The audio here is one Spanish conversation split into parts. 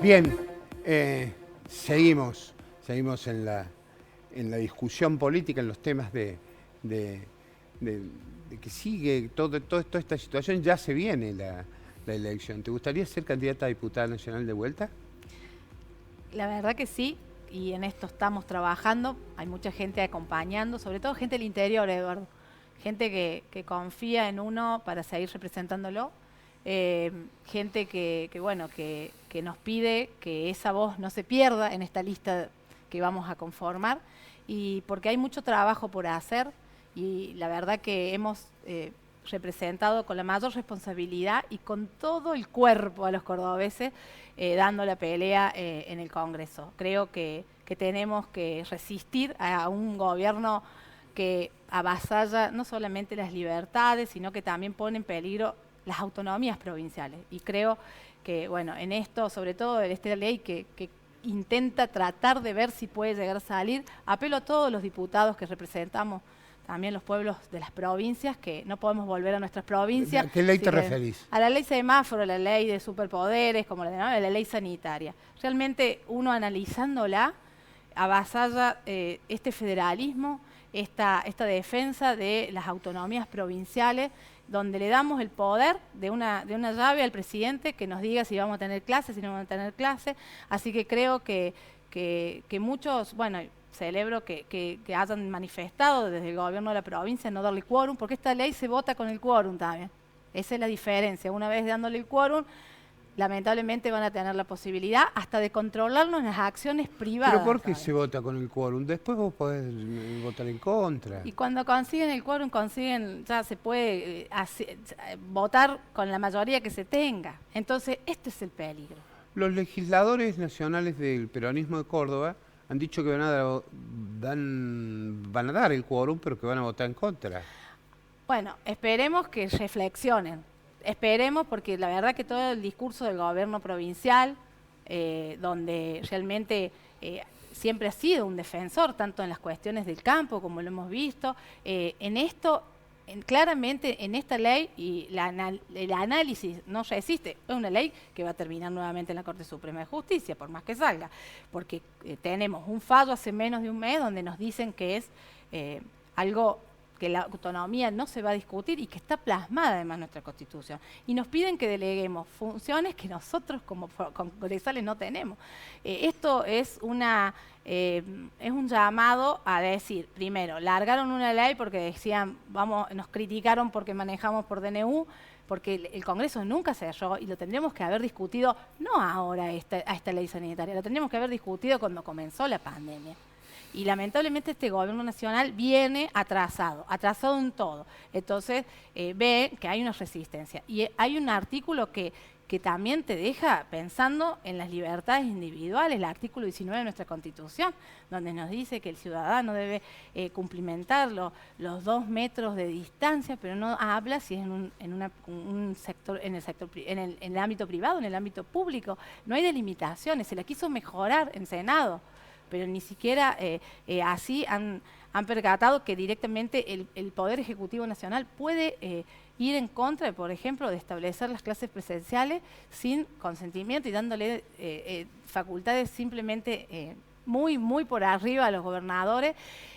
Bien, seguimos en la discusión política, en los temas de que sigue toda esta situación. Ya se viene la elección. ¿Te gustaría ser candidata a diputada nacional de vuelta? La verdad que sí, y en esto estamos trabajando. Hay mucha gente acompañando, sobre todo gente del interior, Eduardo. Gente que confía en uno para seguir representándolo. Gente que nos pide que esa voz no se pierda en esta lista que vamos a conformar. Y porque hay mucho trabajo por hacer, y la verdad que hemos representado con la mayor responsabilidad y con todo el cuerpo a los cordobeses, dando la pelea en el Congreso. Creo que tenemos que resistir a un gobierno que avasalla no solamente las libertades, sino que también pone en peligro las autonomías provinciales. Y creo que, bueno, en esto, sobre todo en esta ley que intenta tratar de ver si puede llegar a salir, apelo a todos los diputados que representamos también los pueblos de las provincias, que no podemos volver a nuestras provincias. ¿A qué ley te referís? A la ley semáforo, la ley de superpoderes, como la ley sanitaria. Realmente uno analizándola avasalla este federalismo, esta defensa de las autonomías provinciales, donde le damos el poder de una llave al presidente que nos diga si vamos a tener clases, si no vamos a tener clases. Así que creo que muchos, bueno, celebro que hayan manifestado desde el gobierno de la provincia no darle quórum, porque esta ley se vota con el quórum también. Esa es la diferencia. Una vez dándole el quórum, lamentablemente van a tener la posibilidad hasta de controlarnos en las acciones privadas. ¿Pero por qué ¿sabes? se vota con el quórum? Después vos podés votar en contra. Y cuando consiguen el quórum, ya se puede votar con la mayoría que se tenga. Entonces, este es el peligro. Los legisladores nacionales del peronismo de Córdoba han dicho que van a dar el quórum, pero que van a votar en contra. Bueno, esperemos que reflexionen. Esperemos, porque la verdad que todo el discurso del gobierno provincial, donde realmente siempre ha sido un defensor, tanto en las cuestiones del campo, como lo hemos visto, en esto, claramente en esta ley, y el análisis no resiste, es una ley que va a terminar nuevamente en la Corte Suprema de Justicia, por más que salga, porque tenemos un fallo hace menos de un mes donde nos dicen que es algo que la autonomía no se va a discutir y que está plasmada además en nuestra Constitución. Y nos piden que deleguemos funciones que nosotros como congresales no tenemos. Esto es un llamado a decir, primero, largaron una ley porque decían, nos criticaron porque manejamos por DNU, porque el Congreso nunca se cerró y lo tendríamos que haber discutido, no ahora a esta ley sanitaria, lo tendríamos que haber discutido cuando comenzó la pandemia. Y lamentablemente este gobierno nacional viene atrasado en todo. Entonces ve que hay una resistencia. Y hay un artículo que también te deja pensando en las libertades individuales, el artículo 19 de nuestra Constitución, donde nos dice que el ciudadano debe cumplimentar los 2 metros de distancia, pero no habla si es un sector, en el ámbito privado, en el ámbito público. No hay delimitaciones, se la quiso mejorar en Senado, pero ni siquiera así han percatado que directamente el Poder Ejecutivo Nacional puede ir en contra, por ejemplo, de establecer las clases presenciales sin consentimiento y dándole facultades simplemente muy, muy por arriba a los gobernadores.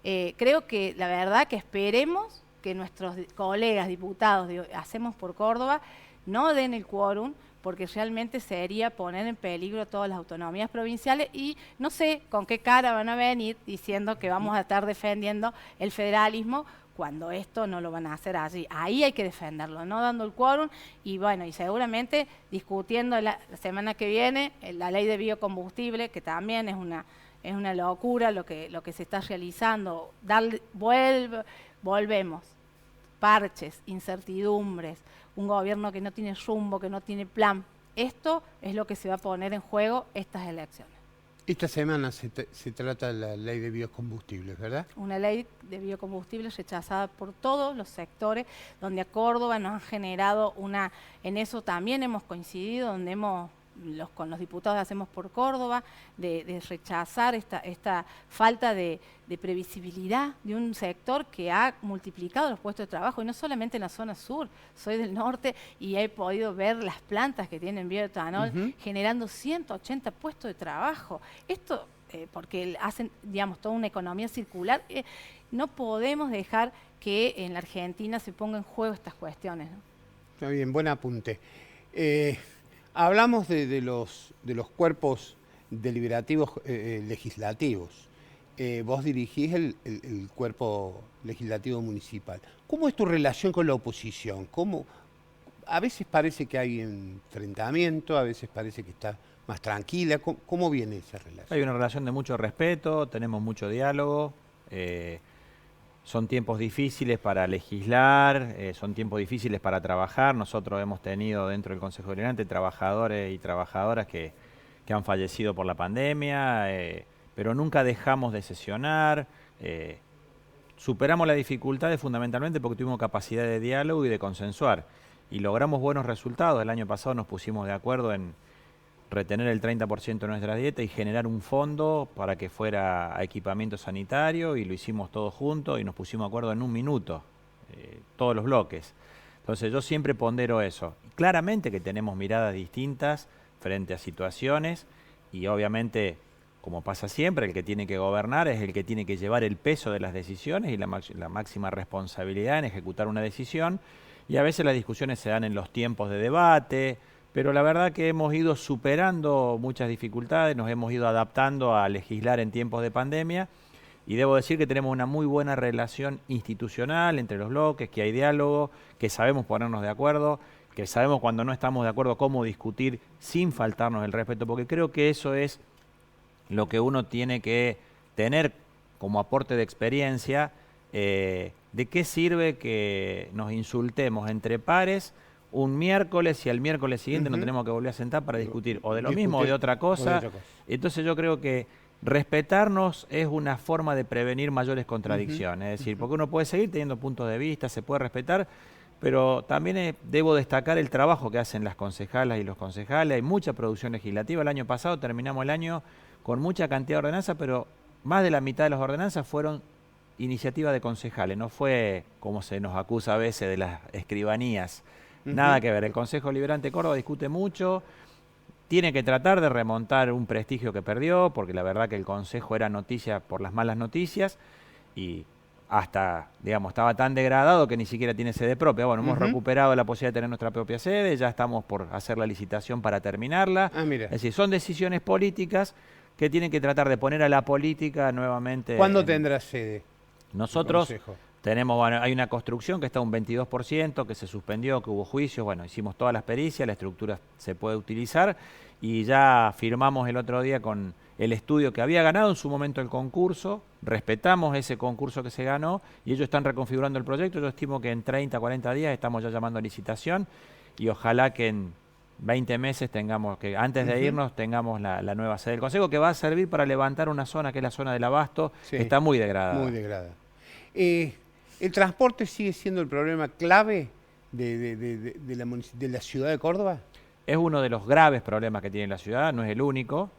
Creo que la verdad que esperemos que nuestros colegas diputados de Hacemos por Córdoba no den el quórum, porque realmente sería poner en peligro todas las autonomías provinciales y no sé con qué cara van a venir diciendo que vamos a estar defendiendo el federalismo cuando esto no lo van a hacer allí. Ahí hay que defenderlo, no dando el quórum y bueno, y seguramente discutiendo la semana que viene la ley de biocombustible, que también es una locura lo que se está realizando. Volvemos. Parches, incertidumbres, un gobierno que no tiene rumbo, que no tiene plan. Esto es lo que se va a poner en juego estas elecciones. Esta semana se trata la ley de biocombustibles, ¿verdad? Una ley de biocombustibles rechazada por todos los sectores, donde a Córdoba nos han generado en eso también hemos coincidido, donde hemos con los diputados de Hacemos por Córdoba, de rechazar esta falta de previsibilidad de un sector que ha multiplicado los puestos de trabajo, y no solamente en la zona sur. Soy del norte y he podido ver las plantas que tienen bioetanol generando 180 puestos de trabajo. Esto, porque hacen, digamos, toda una economía circular. No podemos dejar que en la Argentina se pongan en juego estas cuestiones, ¿no? Está bien, buen apunte. Hablamos de los cuerpos deliberativos legislativos. Vos dirigís el cuerpo legislativo municipal. ¿Cómo es tu relación con la oposición? A veces parece que hay enfrentamiento, a veces parece que está más tranquila. ¿Cómo viene esa relación? Hay una relación de mucho respeto, tenemos mucho diálogo. Son tiempos difíciles para legislar, son tiempos difíciles para trabajar. Nosotros hemos tenido dentro del Consejo Deliberante trabajadores y trabajadoras que han fallecido por la pandemia, pero nunca dejamos de sesionar. Superamos las dificultades fundamentalmente porque tuvimos capacidad de diálogo y de consensuar. Y logramos buenos resultados. El año pasado nos pusimos de acuerdo en retener el 30% de nuestra dieta y generar un fondo para que fuera a equipamiento sanitario, y lo hicimos todos juntos y nos pusimos de acuerdo en un minuto, todos los bloques. Entonces yo siempre pondero eso. Claramente que tenemos miradas distintas frente a situaciones, y obviamente, como pasa siempre, el que tiene que gobernar es el que tiene que llevar el peso de las decisiones y la máxima responsabilidad en ejecutar una decisión, y a veces las discusiones se dan en los tiempos de debate. Pero la verdad que hemos ido superando muchas dificultades, nos hemos ido adaptando a legislar en tiempos de pandemia, y debo decir que tenemos una muy buena relación institucional entre los bloques, que hay diálogo, que sabemos ponernos de acuerdo, que sabemos cuando no estamos de acuerdo cómo discutir sin faltarnos el respeto, porque creo que eso es lo que uno tiene que tener como aporte de experiencia. ¿De qué sirve que nos insultemos entre pares un miércoles y al miércoles siguiente no tenemos que volver a sentar para discutir o de lo mismo o de otra cosa? Entonces yo creo que respetarnos es una forma de prevenir mayores contradicciones. Es decir, porque uno puede seguir teniendo puntos de vista, se puede respetar, pero también debo destacar el trabajo que hacen las concejalas y los concejales. Hay mucha producción legislativa. El año pasado terminamos el año con mucha cantidad de ordenanzas, pero más de la mitad de las ordenanzas fueron iniciativa de concejales. No fue, como se nos acusa a veces, de las escribanías. Nada que ver. El Consejo Deliberante de Córdoba discute mucho, tiene que tratar de remontar un prestigio que perdió, porque la verdad que el Consejo era noticia por las malas noticias, y hasta, digamos, estaba tan degradado que ni siquiera tiene sede propia. Bueno, hemos recuperado la posibilidad de tener nuestra propia sede, ya estamos por hacer la licitación para terminarla. Es decir, son decisiones políticas que tienen que tratar de poner a la política nuevamente. ¿Cuándo tendrá sede? Nosotros tenemos, bueno, hay una construcción que está un 22%, que se suspendió, que hubo juicios. Bueno, hicimos todas las pericias, la estructura se puede utilizar, y ya firmamos el otro día con el estudio que había ganado en su momento el concurso. Respetamos ese concurso que se ganó y ellos están reconfigurando el proyecto. Yo estimo que en 30, 40 días estamos ya llamando a licitación, y ojalá que en 20 meses tengamos, que antes de irnos tengamos la nueva sede del Consejo, que va a servir para levantar una zona que es la zona del Abasto, que está muy degradada. Muy degradada. ¿El transporte sigue siendo el problema clave de la ciudad de Córdoba? Es uno de los graves problemas que tiene la ciudad, no es el único.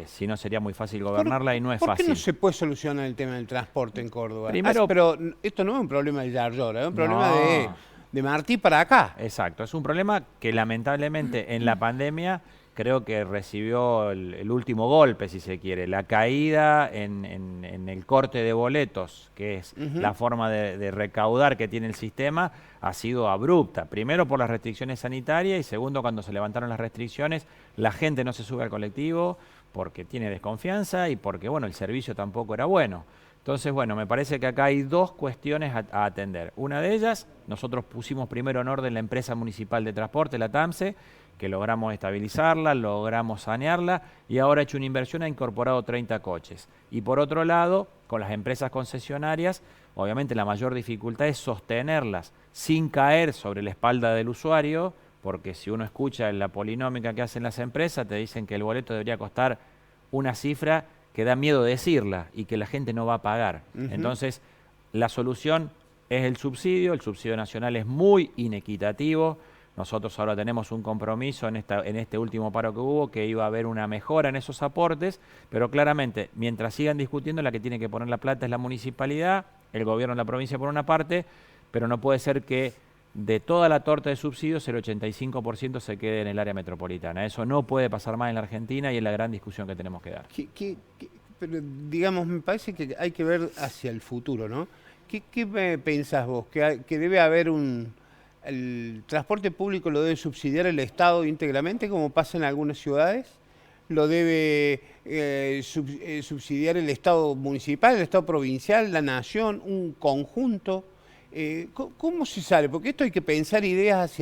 Si no, sería muy fácil gobernarla, y no es fácil. ¿Por qué no se puede solucionar el tema del transporte en Córdoba? Primero, pero esto no es un problema de Yarlora, es un problema de Martí para acá. Exacto, es un problema que lamentablemente en la pandemia creo que recibió el último golpe, si se quiere. La caída en el corte de boletos, que es la forma de recaudar que tiene el sistema, ha sido abrupta. Primero por las restricciones sanitarias, y segundo, cuando se levantaron las restricciones, la gente no se sube al colectivo porque tiene desconfianza y porque, bueno, el servicio tampoco era bueno. Entonces, bueno, me parece que acá hay dos cuestiones a atender. Una de ellas, nosotros pusimos primero en orden la empresa municipal de transporte, la TAMSE, que logramos estabilizarla, logramos sanearla, y ahora ha hecho una inversión, ha incorporado 30 coches. Y por otro lado, con las empresas concesionarias, obviamente la mayor dificultad es sostenerlas sin caer sobre la espalda del usuario, porque si uno escucha la polinómica que hacen las empresas, te dicen que el boleto debería costar una cifra que da miedo decirla y que la gente no va a pagar. Entonces, la solución es el subsidio nacional es muy inequitativo. Nosotros ahora tenemos un compromiso en este último paro que hubo, que iba a haber una mejora en esos aportes, pero claramente, mientras sigan discutiendo, la que tiene que poner la plata es la municipalidad, el gobierno de la provincia por una parte, pero no puede ser que de toda la torta de subsidios el 85% se quede en el área metropolitana. Eso no puede pasar más en la Argentina y es la gran discusión que tenemos que dar. Pero digamos, me parece que hay que ver hacia el futuro, ¿no? ¿Qué pensás vos? ¿Que debe haber el transporte público lo debe subsidiar el Estado íntegramente, como pasa en algunas ciudades? ¿Lo debe subsidiar el Estado municipal, el Estado provincial, la nación, un conjunto? ¿Cómo se sale? Porque esto hay que pensar ideas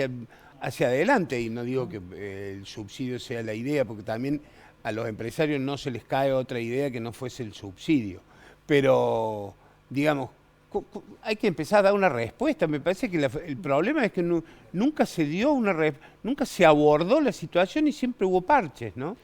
hacia adelante, y no digo que el subsidio sea la idea, porque también a los empresarios no se les cae otra idea que no fuese el subsidio. Pero, digamos, hay que empezar a dar una respuesta. Me parece que el problema es que nunca se dio nunca se abordó la situación y siempre hubo parches, ¿no?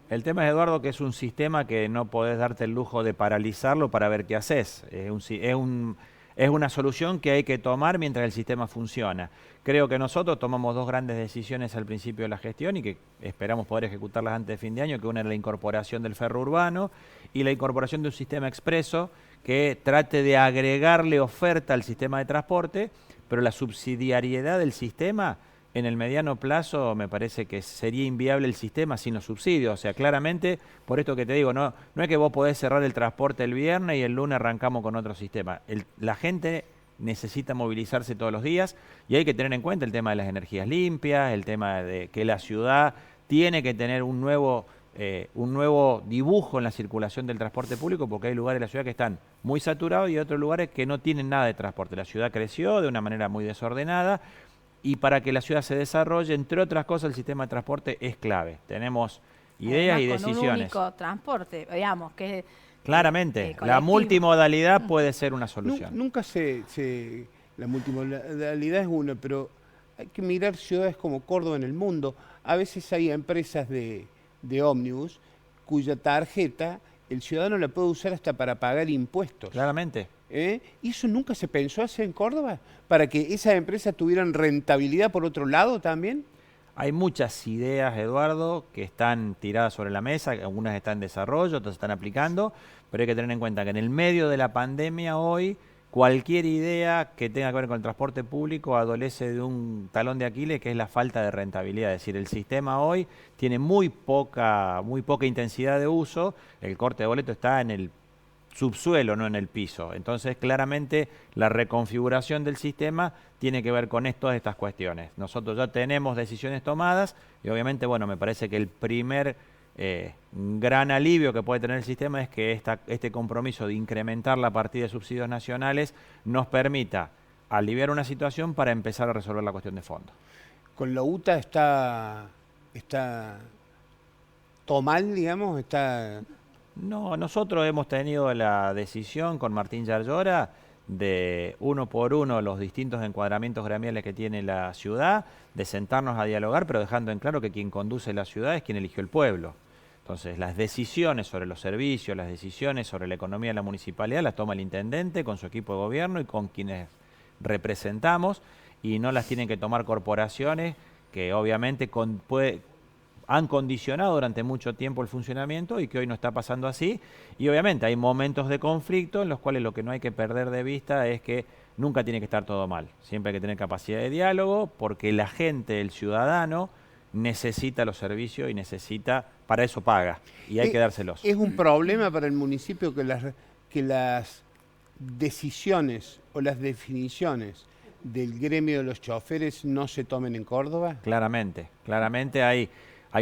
El tema es, Eduardo, que es un sistema que no podés darte el lujo de paralizarlo para ver qué haces. Es una solución que hay que tomar mientras el sistema funciona. Creo que nosotros tomamos dos grandes decisiones al principio de la gestión y que esperamos poder ejecutarlas antes de fin de año, que una es la incorporación del ferro urbano y la incorporación de un sistema expreso que trate de agregarle oferta al sistema de transporte, pero la subsidiariedad del sistema en el mediano plazo me parece que sería inviable el sistema sin los subsidios. O sea, claramente, por esto que te digo, no es que vos podés cerrar el transporte el viernes y el lunes arrancamos con otro sistema. La gente necesita movilizarse todos los días y hay que tener en cuenta el tema de las energías limpias, el tema de que la ciudad tiene que tener un nuevo dibujo en la circulación del transporte público, porque hay lugares de la ciudad que están muy saturados y otros lugares que no tienen nada de transporte. La ciudad creció de una manera muy desordenada, y para que la ciudad se desarrolle, entre otras cosas, el sistema de transporte es clave. Tenemos ideas además, y decisiones. Con un único transporte, digamos, que claramente, la multimodalidad puede ser una solución. La multimodalidad es una, pero hay que mirar ciudades como Córdoba en el mundo. A veces hay empresas de ómnibus cuya tarjeta el ciudadano la puede usar hasta para pagar impuestos. Claramente. ¿Y eso nunca se pensó hacer en Córdoba? ¿Para que esas empresas tuvieran rentabilidad por otro lado también? Hay muchas ideas, Eduardo, que están tiradas sobre la mesa, algunas están en desarrollo, otras se están aplicando, pero hay que tener en cuenta que en el medio de la pandemia hoy, cualquier idea que tenga que ver con el transporte público adolece de un talón de Aquiles, que es la falta de rentabilidad. Es decir, el sistema hoy tiene muy poca intensidad de uso, el corte de boleto está en el subsuelo, no en el piso. Entonces, claramente, la reconfiguración del sistema tiene que ver con todas estas cuestiones. Nosotros ya tenemos decisiones tomadas y obviamente, bueno, me parece que el primer gran alivio que puede tener el sistema es que este compromiso de incrementar la partida de subsidios nacionales nos permita aliviar una situación para empezar a resolver la cuestión de fondo. ¿Con la UTA está todo mal, digamos? No, nosotros hemos tenido la decisión con Martín Yarlora de uno por uno los distintos encuadramientos gremiales que tiene la ciudad, de sentarnos a dialogar, pero dejando en claro que quien conduce la ciudad es quien eligió el pueblo. Entonces, las decisiones sobre los servicios, las decisiones sobre la economía de la municipalidad las toma el intendente con su equipo de gobierno y con quienes representamos, y no las tienen que tomar corporaciones que obviamente han condicionado durante mucho tiempo el funcionamiento y que hoy no está pasando así. Y obviamente hay momentos de conflicto en los cuales lo que no hay que perder de vista es que nunca tiene que estar todo mal. Siempre hay que tener capacidad de diálogo, porque la gente, el ciudadano, necesita los servicios y para eso paga, y hay que dárselos. ¿Es un problema para el municipio que las decisiones o las definiciones del gremio de los choferes no se tomen en Córdoba? Claramente hay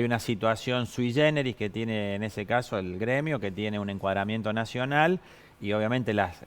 una situación sui generis que tiene en ese caso el gremio, que tiene un encuadramiento nacional, y obviamente las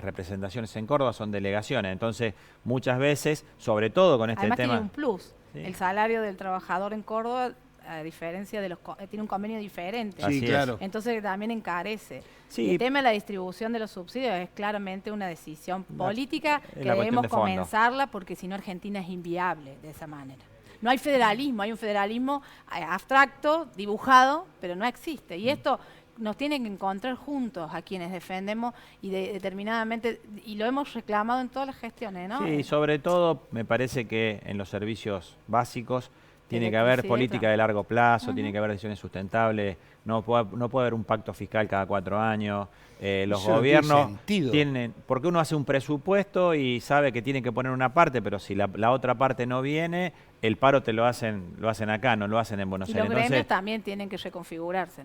representaciones en Córdoba son delegaciones. Entonces, muchas veces, sobre todo con este Además tema... tiene un plus. ¿Sí? El salario del trabajador en Córdoba, a diferencia de tiene un convenio diferente. Sí, claro. Entonces también encarece. Sí. El tema de la distribución de los subsidios es claramente una decisión política que debemos comenzarla, porque si no Argentina es inviable de esa manera. No hay federalismo, hay un federalismo abstracto, dibujado, pero no existe. Y esto nos tienen que encontrar juntos a quienes defendemos y determinadamente, y lo hemos reclamado en todas las gestiones, ¿no? Sí, sobre todo me parece que en los servicios básicos tiene que haber política de largo plazo, tiene que haber decisiones sustentables, no puede haber un pacto fiscal cada 4 años. Los gobiernos tienen, porque uno hace un presupuesto y sabe que tiene que poner una parte, pero si la otra parte no viene, el paro te lo hacen acá, no lo hacen en Buenos Aires. Y los gremios también tienen que reconfigurarse.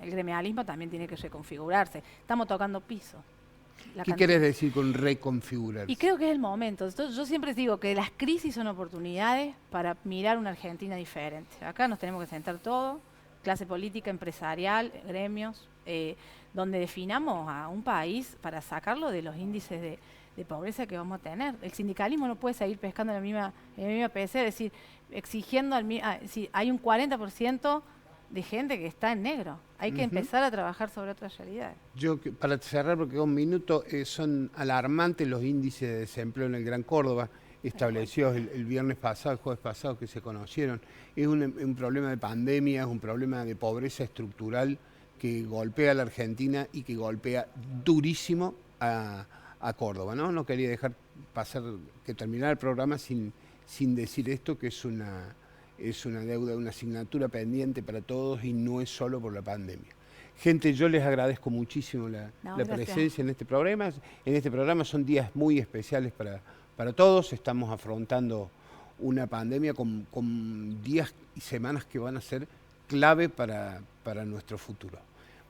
El gremialismo también tiene que reconfigurarse. Estamos tocando piso. ¿Qué querés decir con reconfigurarse? Y creo que es el momento. Entonces, yo siempre digo que las crisis son oportunidades para mirar una Argentina diferente. Acá nos tenemos que sentar todos, clase política, empresarial, gremios, donde definamos a un país para sacarlo de los índices de pobreza que vamos a tener. El sindicalismo no puede seguir pescando en la misma PC, es decir, exigiendo si hay un 40% de gente que está en negro. Hay que empezar a trabajar sobre otras realidades. Yo, para cerrar, porque queda un minuto, son alarmantes los índices de desempleo en el Gran Córdoba, establecidos el viernes pasado, el jueves pasado, que se conocieron. Es un problema de pandemia, es un problema de pobreza estructural que golpea a la Argentina y que golpea durísimo a Córdoba, ¿no? No quería dejar pasar que terminara el programa sin decir esto, que es una deuda, una asignatura pendiente para todos y no es solo por la pandemia. Gente, yo les agradezco muchísimo la presencia en este programa. En este programa son días muy especiales para todos. Estamos afrontando una pandemia con días y semanas que van a ser clave para nuestro futuro.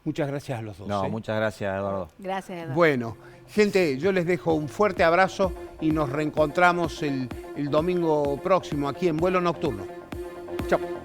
Muchas gracias a los dos. No, muchas gracias, Eduardo. Gracias, Eduardo. Bueno, gente, yo les dejo un fuerte abrazo y nos reencontramos el domingo próximo aquí en Vuelo Nocturno. Chao.